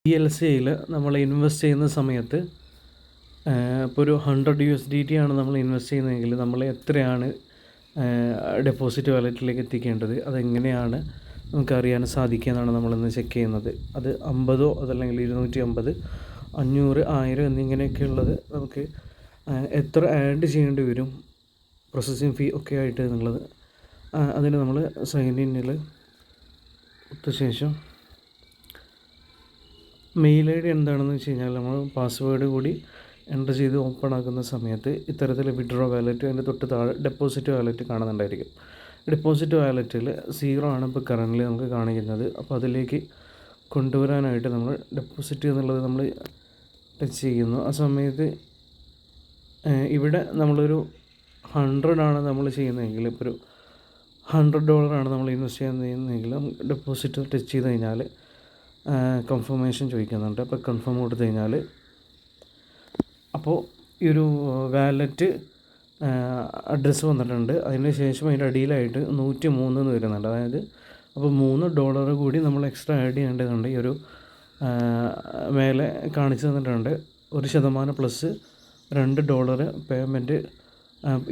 PLCയിൽ നമ്മൾ ഇൻവെസ്റ്റ് ചെയ്യുന്ന സമയത്ത് ഇപ്പോൾ ഒരു 100 USDT ആണ് നമ്മൾ ഇൻവെസ്റ്റ് ചെയ്യുന്നതെങ്കിൽ നമ്മൾ എത്രയാണ് ഡെപ്പോസിറ്റ് വാലറ്റിലേക്ക് എത്തിക്കേണ്ടത്, അതെങ്ങനെയാണ് നമുക്കറിയാൻ സാധിക്കുക എന്നാണ് നമ്മളിന്ന് ചെക്ക് ചെയ്യുന്നത്. അത് 50 അതല്ലെങ്കിൽ 250, 500, 1000 എന്നിങ്ങനെയൊക്കെയുള്ളത് നമുക്ക് എത്ര ആഡ് ചെയ്യേണ്ടി വരും, പ്രോസസ്സിങ് ഫീ ഒക്കെ ആയിട്ട് എന്നുള്ളത്. അതിന് നമ്മൾ സൈൻ ഇന്നിൽ കൊടുത്ത ശേഷം മെയിൽ ID എന്താണെന്ന് വെച്ച് കഴിഞ്ഞാൽ നമ്മൾ പാസ്വേഡ് കൂടി എൻ്റർ ചെയ്ത് ഓപ്പൺ ആക്കുന്ന സമയത്ത് ഇത്തരത്തിൽ വിഡ്രോ വാലറ്റ്, അതിൻ്റെ തൊട്ട് താഴെ ഡെപ്പോസിറ്റ് വാലറ്റ് കാണുന്നുണ്ടായിരിക്കും. ഡെപ്പോസിറ്റ് വാലറ്റിൽ 0 ആണ് ഇപ്പോൾ കറൻ്റ് നമുക്ക് കാണിക്കുന്നത്. അപ്പോൾ അതിലേക്ക് കൊണ്ടുവരാനായിട്ട് നമ്മൾ ഡെപ്പോസിറ്റ് എന്നുള്ളത് നമ്മൾ ടച്ച് ചെയ്യുന്നു. ആ സമയത്ത് ഇവിടെ നമ്മളൊരു 100 ആണ് നമ്മൾ ചെയ്യുന്നതെങ്കിൽ, ഇപ്പോൾ ഒരു $100 ആണ് നമ്മൾ ഇൻവെസ്റ്റ് ചെയ്യുന്നതെങ്കിൽ ഡെപ്പോസിറ്റ് ടച്ച് ചെയ്ത് കഴിഞ്ഞാൽ കൺഫർമേഷൻ ചോദിക്കുന്നുണ്ട്. അപ്പോൾ കൺഫേം കൊടുത്തു കഴിഞ്ഞാൽ അപ്പോൾ ഈ ഒരു വാലറ്റ് അഡ്രസ്സ് വന്നിട്ടുണ്ട്. അതിന് ശേഷം അതിൻ്റെ അടിയിലായിട്ട് 103 എന്ന് വരുന്നുണ്ട്. അതായത് അപ്പോൾ $3 കൂടി നമ്മൾ എക്സ്ട്രാ ആഡ് ചെയ്യേണ്ടതുണ്ട്. ഈ ഒരു മേലെ കാണിച്ചു തന്നിട്ടുണ്ട്. 1% പ്ലസ് $2 പേയ്മെൻറ്റ്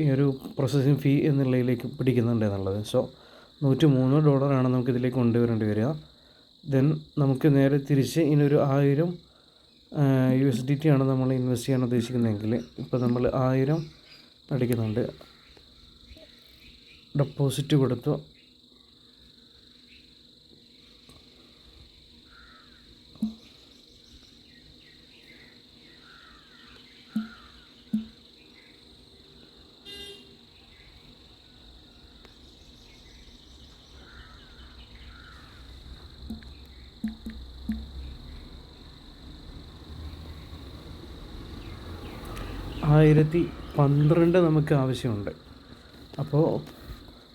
ഈ ഒരു പ്രോസസ്സിങ് ഫീ എന്നുള്ളതിലേക്ക് പിടിക്കുന്നുണ്ട് എന്നുള്ളത്. സോ $103 ആണ് നമുക്കിതിലേക്ക് കൊണ്ടുവരേണ്ടി വരിക. ദെൻ നമുക്ക് നേരെ തിരിച്ച് ഇതിനൊരു 1000 USDT ആണ് നമ്മൾ ഇൻവെസ്റ്റ് ചെയ്യാൻ ഉദ്ദേശിക്കുന്നതെങ്കിൽ, ഇപ്പോൾ നമ്മൾ 1000 അടിക്കുന്നുണ്ട്, ഡെപ്പോസിറ്റ് കൊടുത്തു. $1012 നമുക്ക് ആവശ്യമുണ്ട്. അപ്പോൾ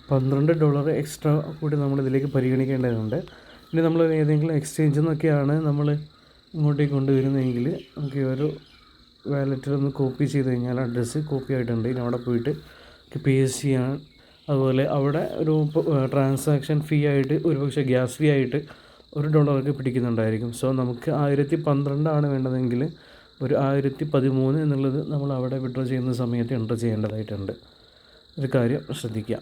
$12 എക്സ്ട്രാ കൂടി നമ്മളിതിലേക്ക് പരിഗണിക്കേണ്ടതുണ്ട്. ഇനി നമ്മൾ ഏതെങ്കിലും എക്സ്ചേഞ്ചിൽ നിന്നൊക്കെയാണ് നമ്മൾ ഇങ്ങോട്ടേക്ക് കൊണ്ടുവരുന്നതെങ്കിൽ നമുക്ക് ഈ ഒരു വാലറ്റിലൊന്ന് കോപ്പി ചെയ്ത് കഴിഞ്ഞാൽ അഡ്രസ്സ് കോപ്പി ആയിട്ടുണ്ട്. ഇനി അവിടെ പോയിട്ട് പേസ്റ്റ് ചെയ്യാൻ, അതുപോലെ അവിടെ ഒരു ട്രാൻസാക്ഷൻ ഫീ ആയിട്ട് ഒരുപക്ഷെ ഗ്യാസ് ഫീ ആയിട്ട് $1 പിടിക്കുന്നുണ്ടായിരിക്കും. സോ നമുക്ക് 1012 ആണ് വേണ്ടതെങ്കിൽ ഒരു 1013 എന്നുള്ളത് നമ്മൾ അവിടെ വിഡ്രോ ചെയ്യുന്ന സമയത്ത് എൻ്റർ ചെയ്യേണ്ടതായിട്ടുണ്ട്. ഒരു കാര്യം ശ്രദ്ധിക്കുക.